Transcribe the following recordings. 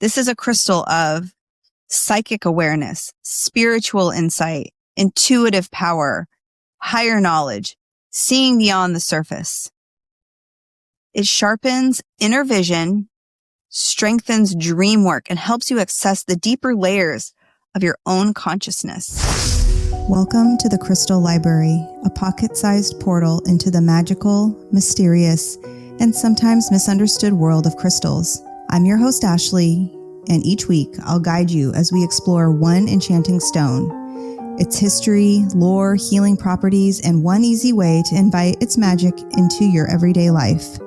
This is a crystal of psychic awareness, spiritual insight, intuitive power, higher knowledge, seeing beyond the surface. It sharpens inner vision, strengthens dream work, and helps you access the deeper layers of your own consciousness. Welcome to the Crystal Library, a pocket-sized portal into the magical, mysterious, and sometimes misunderstood world of crystals. I'm your host, Ashleigh, and each week I'll guide you as we explore one enchanting stone, its history, lore, healing properties, and one easy way to invite its magic into your everyday life.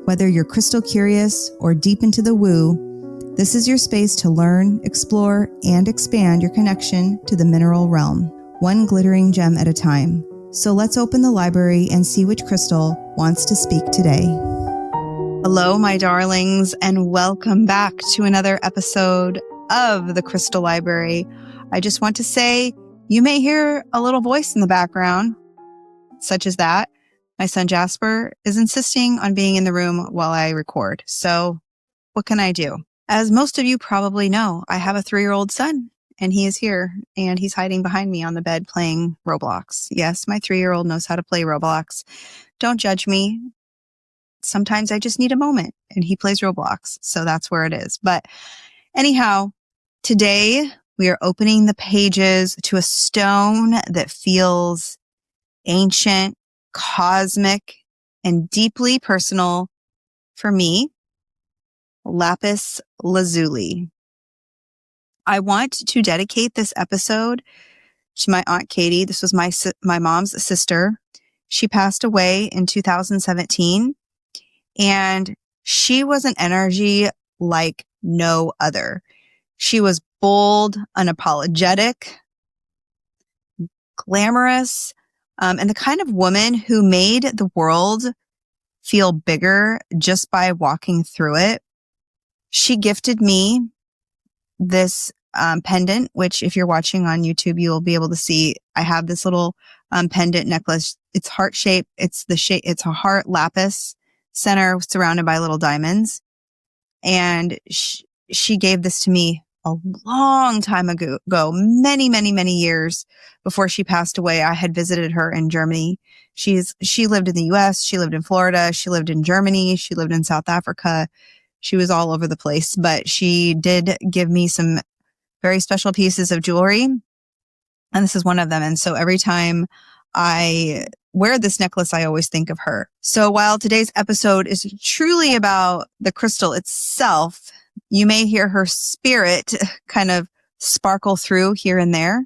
Whether you're crystal curious or deep into the woo, this is your space to learn, explore, and expand your connection to the mineral realm, one glittering gem at a time. So let's open the library and see which crystal wants to speak today. Hello, my darlings, and welcome back to another episode of the Crystal Library. I just want to say you may hear a little voice in the background, such as that. My son Jasper is insisting on being in the room while I record. So what can I do? As most of you probably know, I have a 3-year-old son, and he is here, and he's hiding behind me on the bed playing Roblox. Yes, my 3-year-old knows how to play Roblox. Don't judge me. Sometimes I just need a moment, and he plays Roblox, so that's where it is. But anyhow, today we are opening the pages to a stone that feels ancient, cosmic, and deeply personal for me. Lapis Lazuli. I want to dedicate this episode to my Aunt Katie. This was my mom's sister. She passed away in 2017, and she was an energy like no other. She was bold, unapologetic, glamorous, and the kind of woman who made the world feel bigger just by walking through it. She gifted me this pendant, which if you're watching on YouTube, you will be able to see. I have this little pendant necklace. It's heart shaped. It's a heart lapis center surrounded by little diamonds. And she gave this to me a long time ago, many, many, many years before she passed away. I had visited her in Germany. She lived in the US. She lived in Florida. She lived in Germany. She lived in South Africa. She was all over the place, but she did give me some very special pieces of jewelry, and this is one of them. And so every time I wear this necklace, I always think of her. So while today's episode is truly about the crystal itself, you may hear her spirit kind of sparkle through here and there,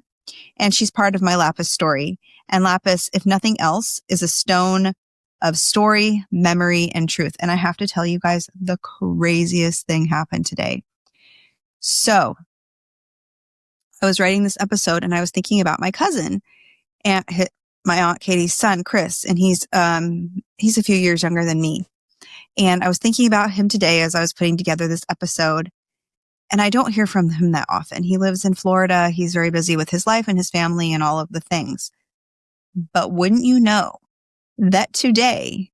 and she's part of my lapis story. And lapis, if nothing else, is a stone of story, memory, and truth. And I have to tell you guys, the craziest thing happened today. So I was writing this episode and I was thinking about my cousin and my Aunt Katie's son, Chris, and he's a few years younger than me. And I was thinking about him today as I was putting together this episode. And I don't hear from him that often. He lives in Florida. He's very busy with his life and his family and all of the things. But wouldn't you know that today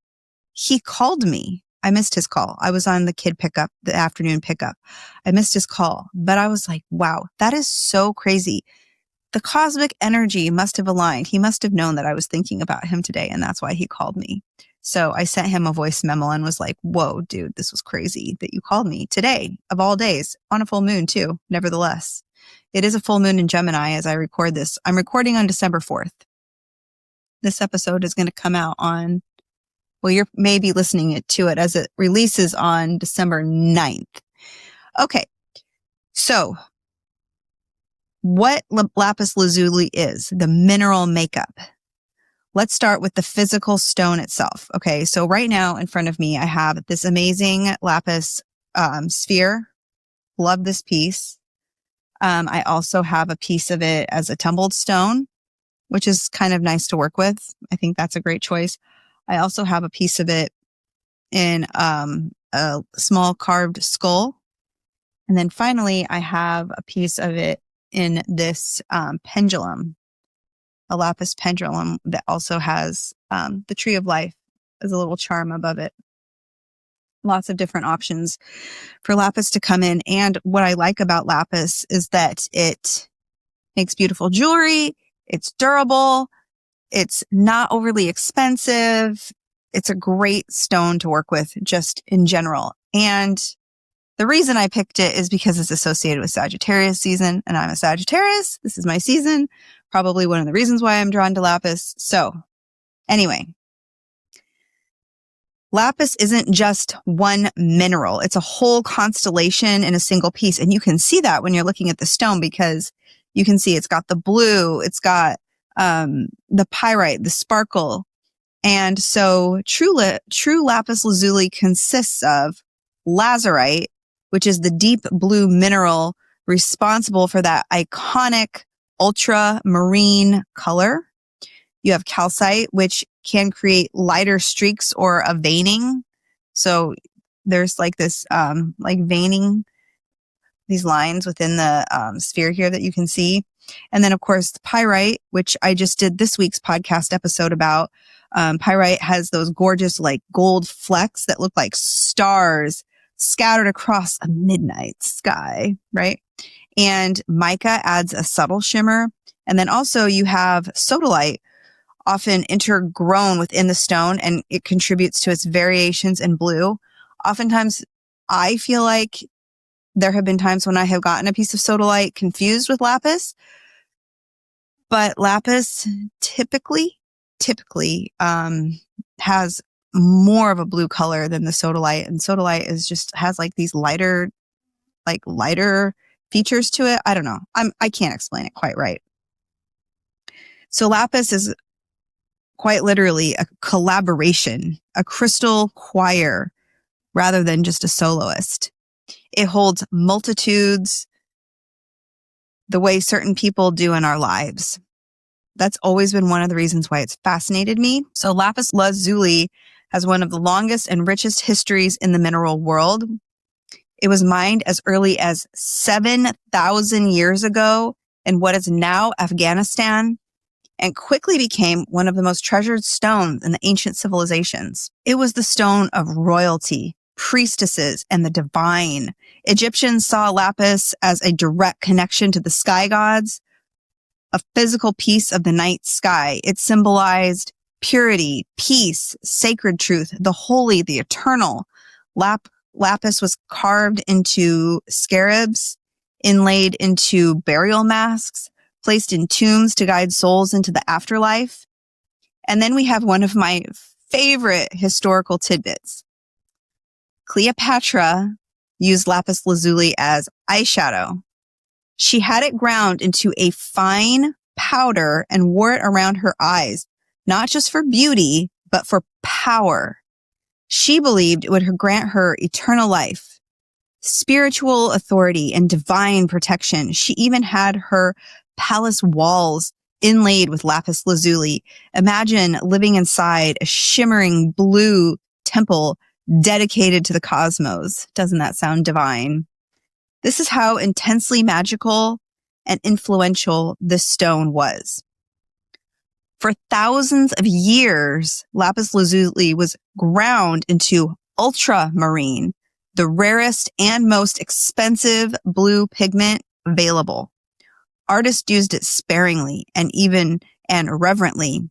he called me. I missed his call. I was on the afternoon pickup. I missed his call, but I was like, wow, that is so crazy. The cosmic energy must have aligned. He must have known that I was thinking about him today, and that's why he called me. So I sent him a voice memo and was like, whoa, dude, this was crazy that you called me today of all days on a full moon too. Nevertheless, it is a full moon in Gemini as I record this. I'm recording on December 4th. This episode is going to come out on, well, you're maybe listening to it as it releases on December 9th. Okay. So what lapis lazuli is, the mineral makeup. Let's start with the physical stone itself. Okay. So right now in front of me, I have this amazing lapis sphere. Love this piece. I also have a piece of it as a tumbled stone, which is kind of nice to work with. I think that's a great choice. I also have a piece of it in a small carved skull. And then finally, I have a piece of it in this pendulum, a lapis pendulum that also has the tree of life as a little charm above it. lots of different options for lapis to come in. And what I like about lapis is that it makes beautiful jewelry. It's durable. It's not overly expensive. It's a great stone to work with just in general. And the reason I picked it is because it's associated with Sagittarius season, and I'm a Sagittarius. This is my season. Probably one of the reasons why I'm drawn to lapis. So anyway, lapis isn't just one mineral. It's a whole constellation in a single piece. And you can see that when you're looking at the stone, because you can see it's got the blue, it's got the pyrite, the sparkle. And so true lapis lazuli consists of lazurite, which is the deep blue mineral responsible for that iconic ultramarine color. You have calcite, which can create lighter streaks or a veining. So there's like this, like veining, these lines within the sphere here that you can see. And then, of course, the pyrite, which I just did this week's podcast episode about. Pyrite has those gorgeous, like, gold flecks that look like stars scattered across a midnight sky, right? And mica adds a subtle shimmer. And then also you have sodalite, often intergrown within the stone, and it contributes to its variations in blue. Oftentimes, I feel like there have been times when I have gotten a piece of sodalite confused with lapis, but lapis typically has more of a blue color than the sodalite, and sodalite has like these lighter features to it. I don't know. I can't explain it quite right. So lapis is quite literally a collaboration, a crystal choir, rather than just a soloist. It holds multitudes the way certain people do in our lives. That's always been one of the reasons why it's fascinated me. So lapis lazuli has one of the longest and richest histories in the mineral world. It was mined as early as 7,000 years ago in what is now Afghanistan, and quickly became one of the most treasured stones in the ancient civilizations. It was the stone of royalty, priestesses, and the divine. Egyptians saw lapis as a direct connection to the sky gods, a physical piece of the night sky. It symbolized purity, peace, sacred truth, the holy, the eternal. Lapis was carved into scarabs, inlaid into burial masks, placed in tombs to guide souls into the afterlife. And then we have one of my favorite historical tidbits. Cleopatra used lapis lazuli as eyeshadow. She had it ground into a fine powder and wore it around her eyes, not just for beauty, but for power. She believed it would grant her eternal life, spiritual authority, and divine protection. She even had her palace walls inlaid with lapis lazuli. Imagine living inside a shimmering blue temple dedicated to the cosmos. Doesn't that sound divine? This is how intensely magical and influential this stone was. For thousands of years, lapis lazuli was ground into ultramarine, the rarest and most expensive blue pigment available. Artists used it sparingly and reverently,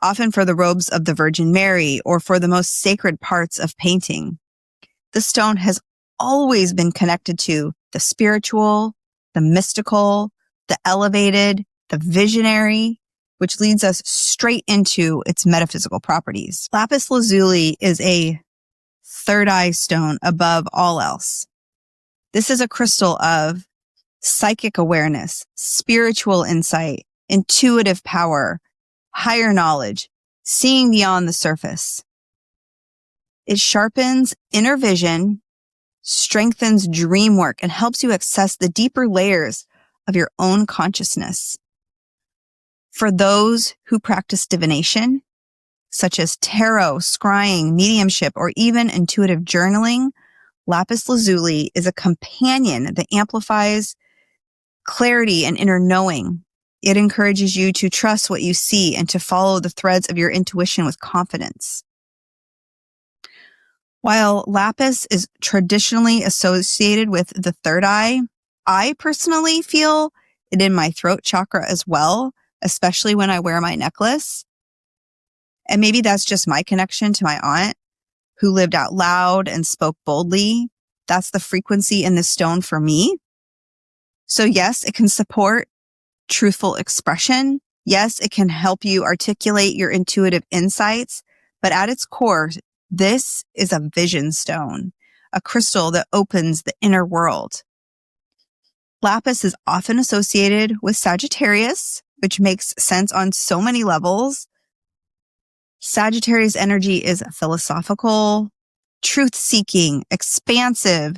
often for the robes of the Virgin Mary or for the most sacred parts of painting. The stone has always been connected to the spiritual, the mystical, the elevated, the visionary, which leads us straight into its metaphysical properties. Lapis lazuli is a third eye stone above all else. This is a crystal of psychic awareness, spiritual insight, intuitive power, higher knowledge, seeing beyond the surface. It sharpens inner vision, strengthens dream work, and helps you access the deeper layers of your own consciousness. For those who practice divination, such as tarot, scrying, mediumship, or even intuitive journaling, lapis lazuli is a companion that amplifies clarity and inner knowing. It encourages you to trust what you see and to follow the threads of your intuition with confidence. While lapis is traditionally associated with the third eye, I personally feel it in my throat chakra as well, especially when I wear my necklace. And maybe that's just my connection to my aunt, who lived out loud and spoke boldly. That's the frequency in this stone for me. So yes, it can support truthful expression. Yes, it can help you articulate your intuitive insights. But at its core, this is a vision stone, a crystal that opens the inner world. Lapis is often associated with Sagittarius, which makes sense on so many levels. Sagittarius energy is philosophical, truth-seeking, expansive,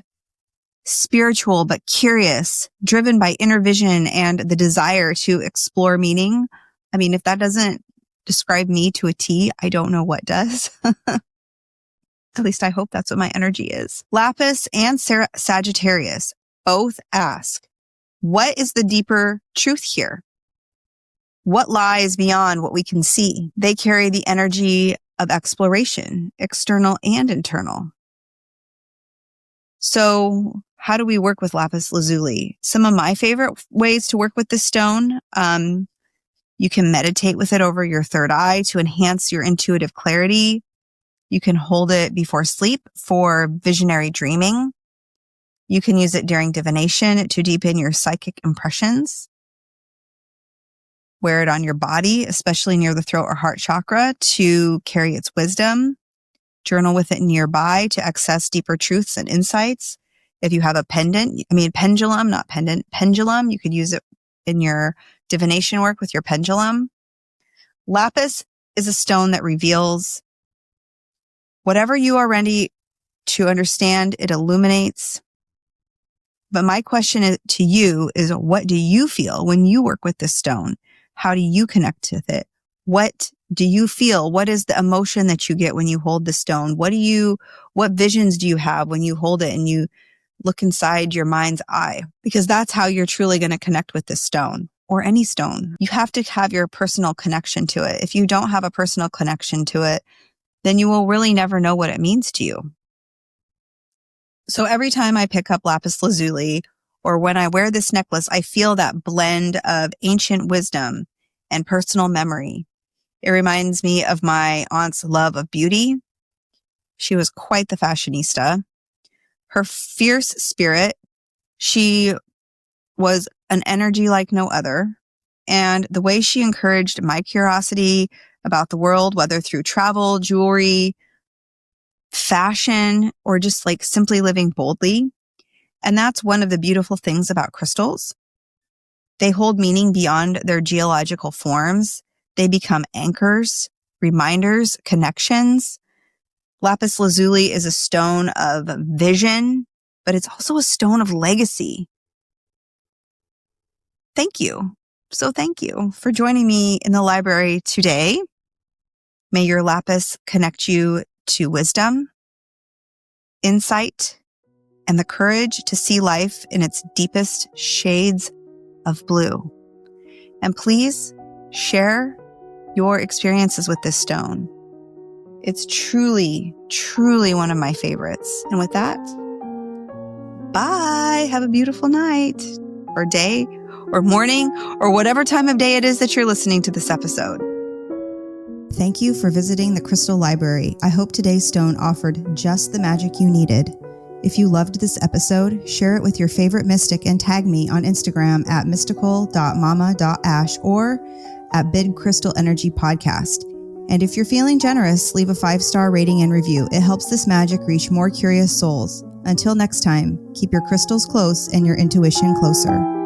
spiritual, but curious, driven by inner vision and the desire to explore meaning. I mean, if that doesn't describe me to a T, I don't know what does. At least I hope that's what my energy is. Lapis and Sagittarius both ask, what is the deeper truth here? What lies beyond what we can see? They carry the energy of exploration, external and internal. So how do we work with Lapis Lazuli? Some of my favorite ways to work with this stone, you can meditate with it over your third eye to enhance your intuitive clarity. You can hold it before sleep for visionary dreaming. You can use it during divination to deepen your psychic impressions. Wear it on your body, especially near the throat or heart chakra, to carry its wisdom. Journal with it nearby to access deeper truths and insights. If you have a pendulum, you could use it in your divination work with your pendulum. Lapis is a stone that reveals whatever you are ready to understand. It illuminates. But my question to you is, what do you feel when you work with this stone? How do you connect with it? What do you feel? What is the emotion that you get when you hold the stone? What visions do you have when you hold it and you look inside your mind's eye? Because that's how you're truly going to connect with this stone or any stone. You have to have your personal connection to it. If you don't have a personal connection to it, then you will really never know what it means to you. So every time I pick up Lapis Lazuli or when I wear this necklace, I feel that blend of ancient wisdom and personal memory. It reminds me of my aunt's love of beauty. She was quite the fashionista. Her fierce spirit, she was an energy like no other. And the way she encouraged my curiosity about the world, whether through travel, jewelry, fashion, or just like simply living boldly. And that's one of the beautiful things about crystals. They hold meaning beyond their geological forms. They become anchors, reminders, connections. Lapis Lazuli is a stone of vision, but it's also a stone of legacy. Thank you. So thank you for joining me in the library today. May your lapis connect you to wisdom, insight, and the courage to see life in its deepest shades of blue. And please share your experiences with this stone. It's truly, truly one of my favorites. And with that, bye. Have a beautiful night or day or morning or whatever time of day it is that you're listening to this episode. Thank you for visiting the Crystal Library. I hope today's stone offered just the magic you needed. If you loved this episode, share it with your favorite mystic and tag me on Instagram at mystical.mama.ash or at Bid Crystal Energy Podcast. And if you're feeling generous, leave a 5-star rating and review. It helps this magic reach more curious souls. Until next time, keep your crystals close and your intuition closer.